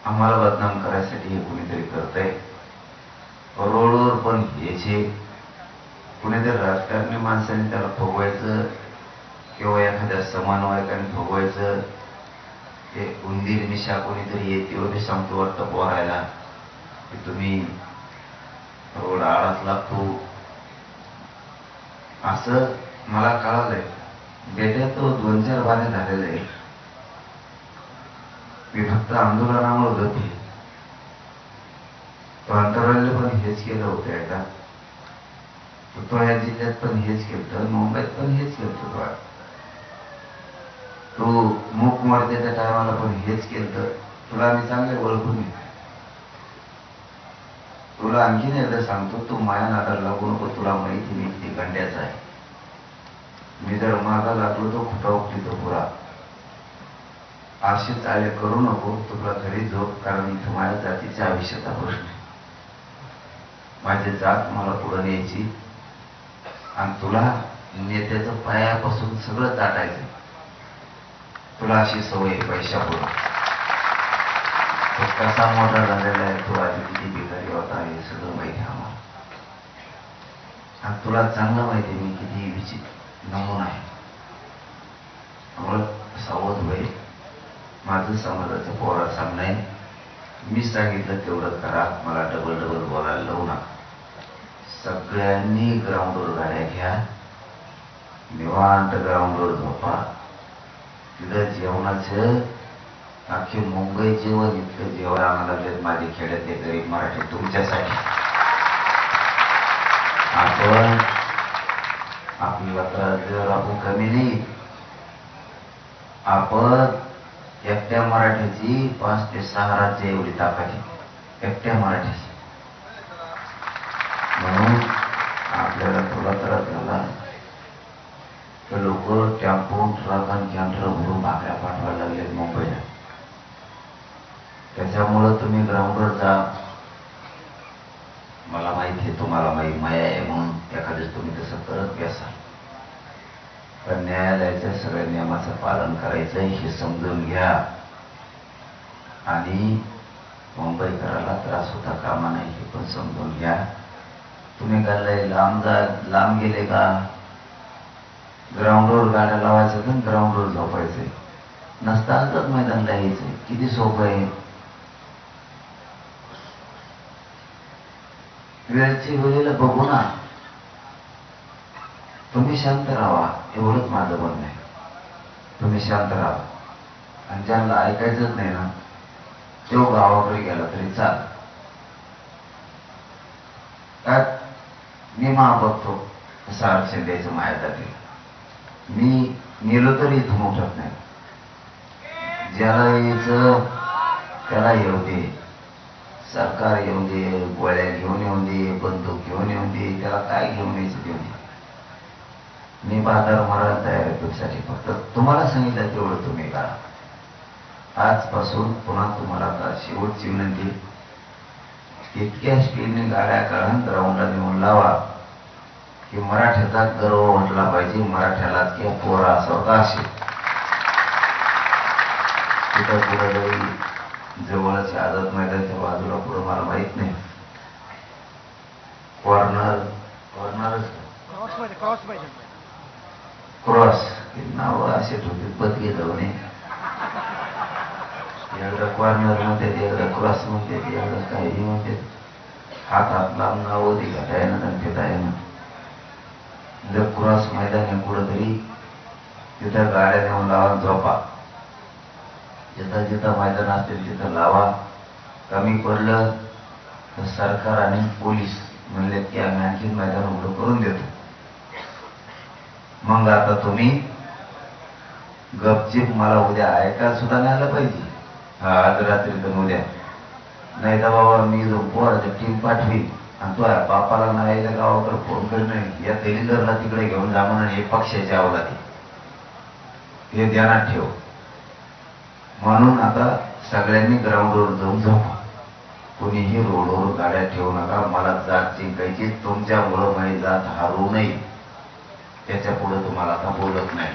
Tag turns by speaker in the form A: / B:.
A: आम्हाला बदनाम करायसाठी हे कुणीतरी करतंय. रोडवर पण याचे कुणीतरी राजकारणी माणसाने त्याला फुगवायचं किंवा एखाद्या समन्वयकाने फुगवायचं. ते उंदीर मिशा कोणीतरी येते वगैरे सांगतो वाटतं पोरायला की तुम्ही रोड आळाच लागतो. असं मला कळालंय. गेल्या तो 2-4 बारे झालेलं आहे. मी फक्त आंदोलनामुळे होते. तो अंतराळले पण हेच केलं होतं एकदा. तो या जिल्ह्यात पण हेच केलं, मुंबईत पण हेच केलं. तो मूक मोर्चाच्या टायमाला पण हेच केलं. तुला मी चांगले ओळखून घे. तुला आणखीन एकदा सांगतो, तू माया नादाला लागू नको. तुला माहिती मी किती गंड्याचा आहे. मी जर मागा लागलो तो खुटा उठतो पुरा. अशी चाळे करू नको. तुला घरी झोप, कारण इथं माझ्या जातीच्या आयुष्याचा प्रश्न आहे. माझी जात मला पुढे न्यायची आणि तुला नेत्याचं पायापासून सगळं चाटायचं. तुला अशी सवय पैशापुढे. तो कसा मोठा झालेला आहे, तो आधी किती बिकारी होता हे सगळं माहिती आहे आम्हाला. आणि तुला चांगलं माहिती आहे मी किती विचित्र नमुना आहे. त्यामुळं सावध होईल. माझं समाजाचं पोरा सामना आहे. मी सांगितलं तेवढं करा. मला डबल डबल बोलायला लावू नका. सगळ्यांनी ग्राउंडवर गाड्या घ्या. निवांत ग्राउंडवर झोपा. तिथं जेवणाचं अख्खे मुंबई जेवण इतकं जेवण आणायला लागलेत माझे खेड्यातले गरीब मराठी तुमच्यासाठी. आपण आपल्याला त्रास देणार आपण कमी नाही. आपण एकट्या मराठीची 5 ते 6 राज्य एवढी ताकद आहे एकट्या मराठीची. म्हणून आपल्याला थोडा त्रास झाला तर लोक टेम्पो ट्रक आणि कॅन्टर भरून भाकऱ्या पाठवायला लागलेत मुंबईला. त्याच्यामुळं तुम्ही ग्राउंडवर जा. मला माहिती आहे तुम्हाला माया आहे म्हणून एखाद्याच तुम्ही तसं करत घ्याल. पण न्यायालयाच्या सगळ्या नियमाचं पालन करायचं हे समजून घ्या. आणि मुंबईकराला त्रास होता कामा नाही हे पण समजून घ्या. तुम्ही काय लांब गेले का? ग्राउंडवर गाड्या लावायचं तर ग्राउंडवर झोपायचंय. नसताच मैदानला यायचंय. किती सोपं आहे. वेळची वेळेला बघू ना. तुम्ही शांत राहा एवढंच माझं म्हणणं आहे. तुम्ही शांत राहा. आणि ज्यांना ऐकायचंच नाही ना तो गावाकडे गेला तरी चाल. काय मी बघतो कसं आरक्षण द्यायचं माझ्या जाती. मी नेलो तरी इथून उठत नाही. ज्याला यायचं त्याला येऊ दे. सरकार येऊ दे, गोळ्या घेऊन येऊ दे, बंदूक घेऊन येऊ दे, त्याला काय घेऊन यायचं घेऊन दे. मी बाजार मारायला तयार आहे तुमच्यासाठी. फक्त तुम्हाला सांगितलं तेवढं तुम्ही करा. आजपासून पुन्हा तुम्हाला आता शेवटची विनंती, इतक्या स्पीडने गाड्या काढून ग्राउंडला नेऊन लावा की मराठ्याचा गर्व म्हटला पाहिजे. मराठ्याला किंवा पोरा असा होता असे. तिथं पुढे जवळच आझाद मैदानाच्या बाजूला पुढं मला माहित नाही क्रॉस नाव असे ठेवते. बदली जाऊ नये. एकदा कॉर्नर म्हणते, एकदा क्रॉस म्हणते, एकदा काही म्हणते. हातात लांब नाव होती घेता येणं आणि घेता येणं. जर क्रॉस मैदान आहे कुठंतरी तिथं गाड्या नेऊन लावा. झोपा. जिथं जिथं मैदान असतील तिथं लावा. कमी पडलं तर सरकार आणि पोलीस म्हणले की आम्ही आणखीन मैदान उघडं करून देतो. मग आता तुम्ही गपचीप मला उद्या ऐका सुद्धा नाही आलं पाहिजे. आज रात्री तर उद्या नाही तर बाबा मी जो पोराची टीम पाठवी आणि तो बापाला नाही गावाकडे फोन करणं या तेलिंदरला तिकडे घेऊन जा म्हणून हे पक्षाच्या अवलादी हे ध्यानात ठेव. म्हणून आता सगळ्यांनी ग्राउंडवर जाऊन झोपा. कोणीही रोडवर गाड्या ठेवू नका. मला जात जिंकायची. तुमच्यामुळं माझी जात हारू नये त्याच्या पुढे तुम्हाला आता बोलत नाही.